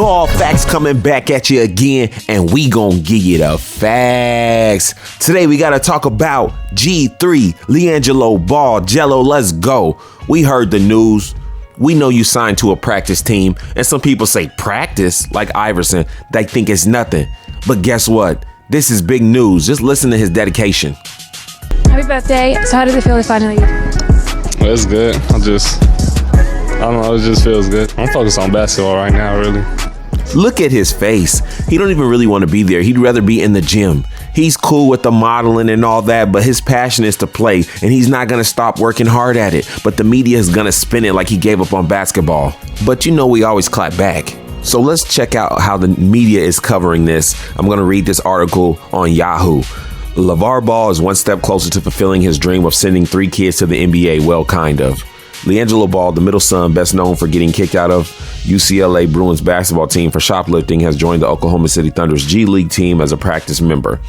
Ball Facts coming back at you again, and we gonna give you the facts. Today we gotta talk about G3, Liangelo Ball. Jello, let's go. We heard the news. We know you signed to a practice team, and some people say practice, like Iverson. They think it's nothing. But guess what? This is big news. Just listen to his dedication. Happy birthday. So how does it feel to finally leave? Well, it's good. I don't know, it just feels good. I'm focused on basketball right now, really. Look at his face. He don't even really want to be there. He'd rather be in the gym. He's cool with the modeling and all that, but his passion is to play, and he's not going to stop working hard at it. But the media is going to spin it like he gave up on basketball. But you know we always clap back. So let's check out how the media is covering this. I'm going to read this article on Yahoo. LaVar Ball is one step closer to fulfilling his dream of sending 3 kids to the NBA. Well, kind of. Liangelo Ball, the middle son, best known for getting kicked out of UCLA Bruins basketball team for shoplifting, has joined the Oklahoma City Thunder's G League team as a practice member.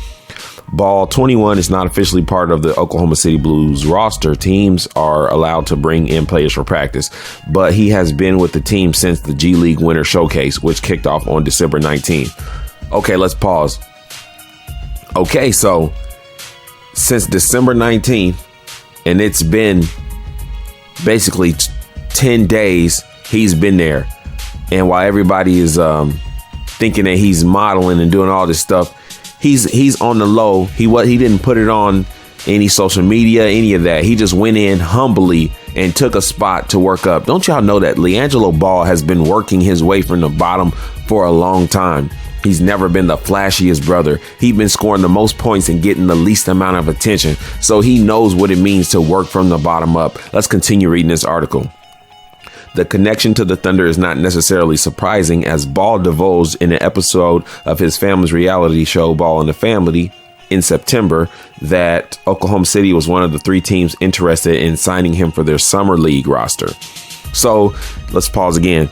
Ball, 21, is not officially part of the Oklahoma City Blues roster. Teams are allowed to bring in players for practice, but he has been with the team since the G League Winter Showcase, which kicked off on December 19th. Okay, let's pause. Okay, so since December 19th, and it's been basically 10 days he's been there, and while everybody is thinking that he's modeling and doing all this stuff, he's on the low. He didn't put it on any social media, any of that. He just went in humbly and took a spot to work up. Don't y'all know that Liangelo Ball has been working his way from the bottom for a long time? He's never been the flashiest brother. He's been scoring the most points and getting the least amount of attention. So he knows what it means to work from the bottom up. Let's continue reading this article. The connection to the Thunder is not necessarily surprising, as Ball divulged in an episode of his family's reality show, Ball and the Family, in September, that Oklahoma City was one of the 3 teams interested in signing him for their summer league roster. So let's pause again.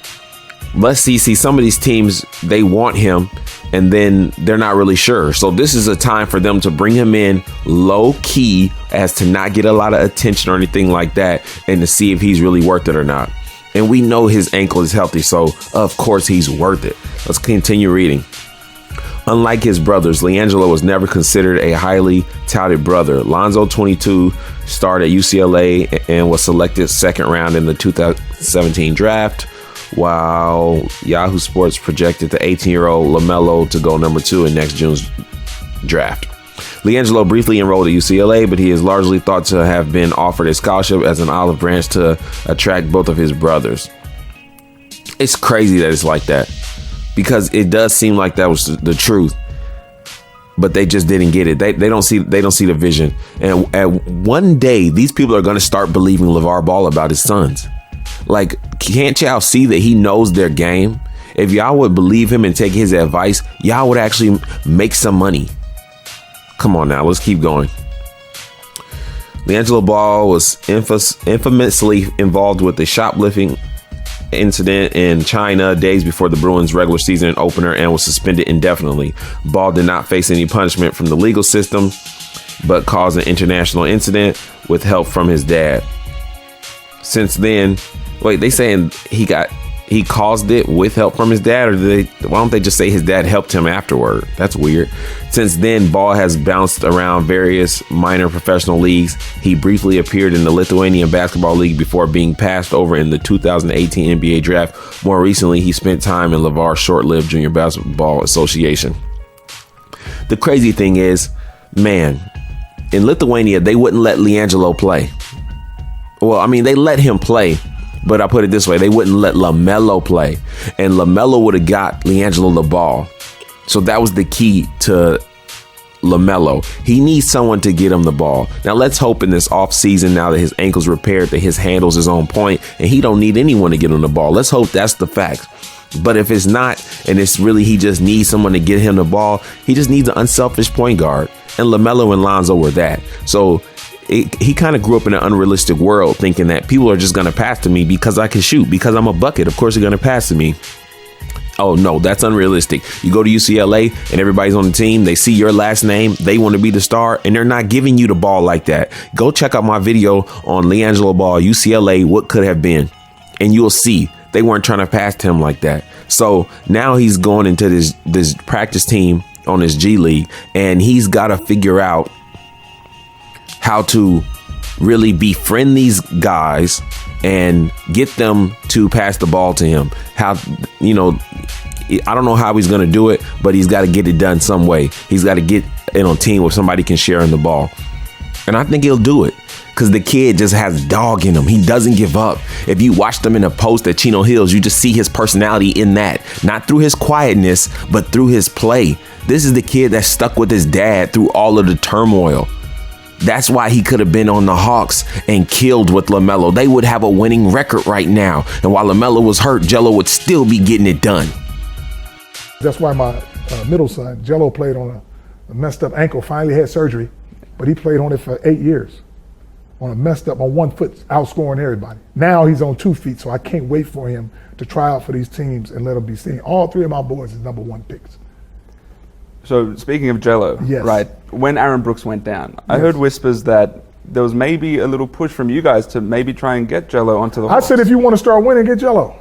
Let's see some of these teams, they want him and then they're not really sure. So this is a time for them to bring him in low key, as to not get a lot of attention or anything like that, and to see if he's really worth it or not. And we know his ankle is healthy, so of course he's worth it. Let's continue reading. Unlike his brothers, Liangelo was never considered a highly touted brother. Lonzo, 22, started at UCLA and was selected 2nd round in the 2017 draft, while Yahoo Sports projected the 18-year-old LaMelo to go number 2 in next June's draft. Liangelo briefly enrolled at UCLA, but he is largely thought to have been offered a scholarship as an olive branch to attract both of his brothers. It's crazy that it's like that, because it does seem like that was the truth, but they just didn't get it. They don't see the vision. And at one day, these people are going to start believing LaVar Ball about his sons. Like, can't y'all see that he knows their game? If y'all would believe him and take his advice, y'all would actually make some money. Come on now, let's keep going. Liangelo Ball was infamously involved with the shoplifting incident in China days before the Bruins regular season opener and was suspended indefinitely. Ball did not face any punishment from the legal system, but caused an international incident with help from his dad. Since then, wait, they saying he caused it with help from his dad, or why don't they just say his dad helped him afterward? That's weird. Since then, Ball has bounced around various minor professional leagues. He briefly appeared in the Lithuanian Basketball League before being passed over in the 2018 NBA draft. More recently, he spent time in LaVar's short-lived Junior Basketball Association. The crazy thing is, man, in Lithuania, they wouldn't let Liangelo play. Well, I mean, they let him play, but I put it this way, they wouldn't let LaMelo play, and LaMelo would have got Liangelo the ball. So that was the key to LaMelo. He needs someone to get him the ball. Now let's hope in this off season, now that his ankle's repaired, that his handles is on point and he don't need anyone to get him the ball. Let's hope that's the fact. But if it's not, and it's really he just needs someone to get him the ball, he just needs an unselfish point guard. And LaMelo and Lonzo were that. So he kind of grew up in an unrealistic world, thinking that people are just going to pass to me because I can shoot, because I'm a bucket. Of course they're going to pass to me. Oh, no, that's unrealistic. You go to UCLA and everybody's on the team. They see your last name. They want to be the star, and they're not giving you the ball like that. Go check out my video on Liangelo Ball, UCLA, what could have been. And you'll see they weren't trying to pass to him like that. So now he's going into this practice team on his G League, and he's got to figure out how to really befriend these guys and get them to pass the ball to him. How, I don't know how he's going to do it, but he's got to get it done some way. He's got to get in on a team where somebody can share in the ball. And I think he'll do it because the kid just has dog in him. He doesn't give up. If you watch them in a post at Chino Hills, you just see his personality in that. Not through his quietness, but through his play. This is the kid that stuck with his dad through all of the turmoil. That's why he could have been on the Hawks and killed with LaMelo. They would have a winning record right now. And while LaMelo was hurt, Jello would still be getting it done. That's why my middle son, Jello, played on a messed up ankle, finally had surgery, but he played on it for 8 years. On a messed up, on 1 foot, outscoring everybody. Now he's on 2 feet, so I can't wait for him to try out for these teams and let him be seen. All 3 of my boys is #1 picks. So speaking of Jello, Yes. right, when Aaron Brooks went down, I Yes. heard whispers that there was maybe a little push from you guys to maybe try and get Jello onto the I Hawks. said, if you want to start winning, get Jello.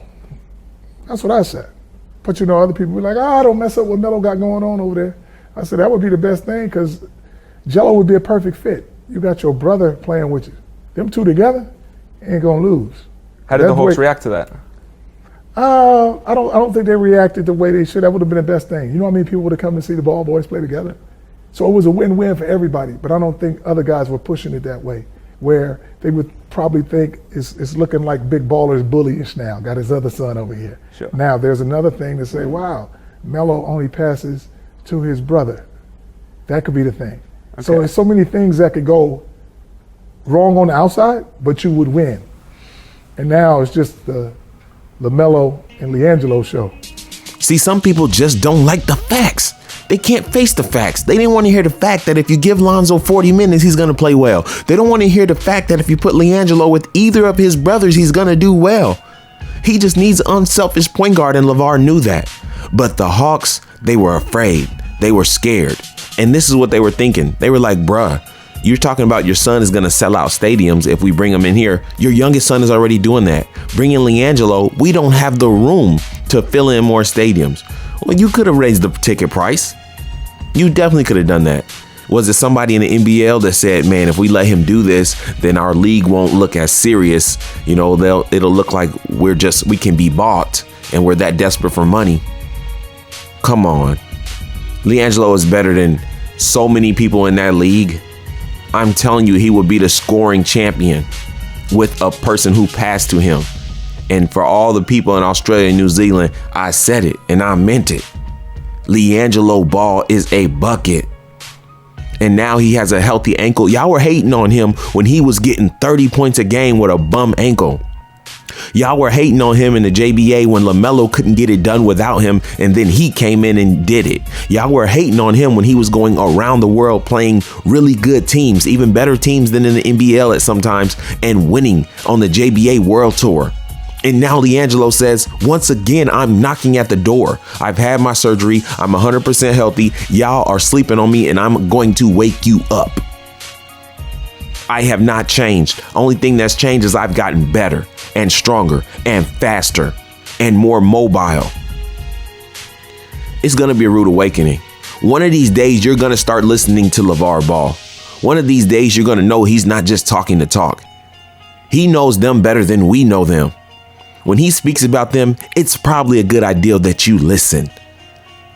That's what I said. But other people were like, don't mess up what Melo got going on over there. I said, that would be the best thing because Jello would be a perfect fit. You got your brother playing with you. Them 2 together ain't gonna lose. How did the That's Hawks way- react to that? I don't think they reacted the way they should. That would have been the best thing. You know how many people would have come to see the Ball boys play together? So it was a win-win for everybody. But I don't think other guys were pushing it that way, where they would probably think it's looking like Big Baller's bullyish now. Got his other son over here. Sure. Now there's another thing to say, wow, Melo only passes to his brother. That could be the thing. So Okay. there's so many things that could go wrong on the outside, but you would win. And now it's just the LaMelo and Liangelo show. See, some people just don't like the facts. They can't face the facts. They didn't want to hear the fact that if you give Lonzo 40 minutes, he's going to play well. They don't want to hear the fact that if you put Liangelo with either of his brothers, he's going to do well. He just needs an unselfish point guard, and LaVar knew that. But the Hawks, they were afraid. They were scared. And this is what they were thinking. They were like, bruh, you're talking about your son is going to sell out stadiums if we bring him in here. Your youngest son is already doing that. Bringing Liangelo, we don't have the room to fill in more stadiums. Well, you could have raised the ticket price. You definitely could have done that. Was it somebody in the NBL that said, man, if we let him do this, then our league won't look as serious. It'll look like we can be bought and we're that desperate for money. Come on. Liangelo is better than so many people in that league. I'm telling you, he would be the scoring champion with a person who passed to him. And for all the people in Australia and New Zealand, I said it and I meant it. Liangelo Ball is a bucket. And now he has a healthy ankle. Y'all were hating on him when he was getting 30 points a game with a bum ankle. Y'all were hating on him in the JBA when LaMelo couldn't get it done without him, and then he came in and did it. Y'all were hating on him when he was going around the world playing really good teams, even better teams than in the NBL at sometimes, and winning on the JBA World Tour. And now Liangelo says, once again, I'm knocking at the door. I've had my surgery. I'm 100% healthy. Y'all are sleeping on me, and I'm going to wake you up. I have not changed. Only thing that's changed is I've gotten better and stronger and faster and more mobile. It's going to be a rude awakening. One of these days, you're going to start listening to LaVar Ball. One of these days, you're going to know he's not just talking to talk. He knows them better than we know them. When he speaks about them, it's probably a good idea that you listen.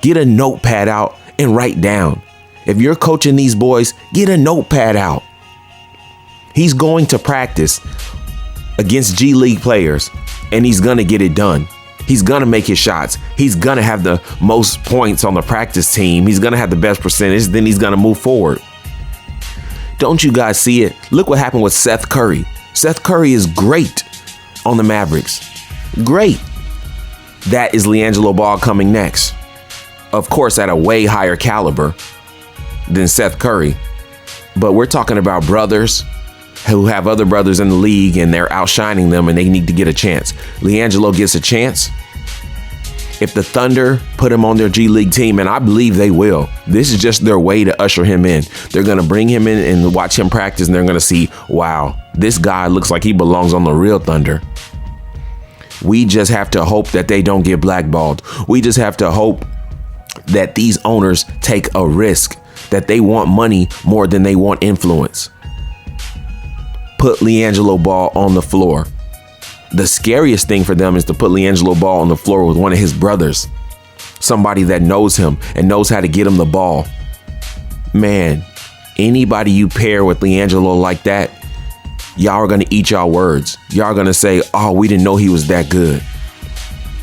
Get a notepad out and write down. If you're coaching these boys, get a notepad out. He's going to practice against G League players, and he's going to get it done. He's going to make his shots. He's going to have the most points on the practice team. He's going to have the best percentage. Then he's going to move forward. Don't you guys see it? Look what happened with Seth Curry. Seth Curry is great on the Mavericks. Great. That is Liangelo Ball coming next. Of course, at a way higher caliber than Seth Curry. But we're talking about brothers who have other brothers in the league and they're outshining them and they need to get a chance. Liangelo gets a chance. If the Thunder put him on their G League team, and I believe they will, this is just their way to usher him in. They're going to bring him in and watch him practice, and they're going to see, wow, this guy looks like he belongs on the real Thunder. We just have to hope that they don't get blackballed. We just have to hope that these owners take a risk, that they want money more than they want influence. Put Liangelo Ball on the floor. The scariest thing for them is to put Liangelo Ball on the floor with one of his brothers, somebody that knows him and knows how to get him the ball. Man, anybody you pair with Liangelo like that, y'all are going to eat y'all words. Y'all are going to say, oh, we didn't know he was that good.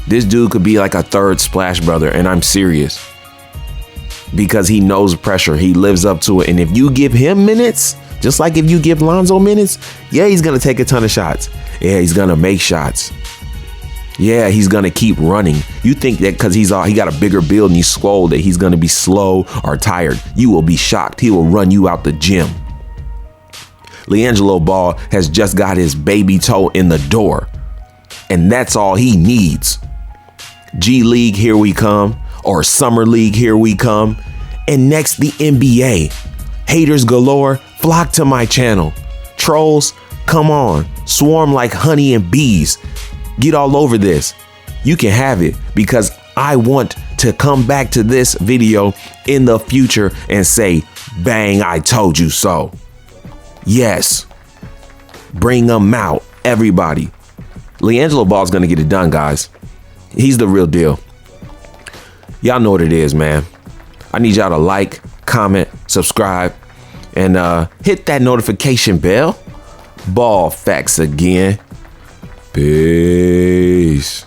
This dude could be like a third Splash Brother, and I'm serious. Because he knows pressure. He lives up to it. And if you give him minutes, just like if you give Lonzo minutes, yeah, he's going to take a ton of shots. Yeah, he's going to make shots. Yeah, he's going to keep running. You think that because he got a bigger build and he's swole that he's going to be slow or tired. You will be shocked. He will run you out the gym. Liangelo Ball has just got his baby toe in the door. And that's all he needs. G League, here we come. Or Summer League, here we come. And next, the NBA. Haters galore, flock to my channel. Trolls, come on. Swarm like honey and bees. Get all over this. You can have it because I want to come back to this video in the future and say, bang, I told you so. Yes. Bring them out, everybody. Liangelo Ball's going to get it done, guys. He's the real deal. Y'all know what it is, man. I need y'all to like, comment, subscribe, and hit that notification bell. Ball facts again. Peace.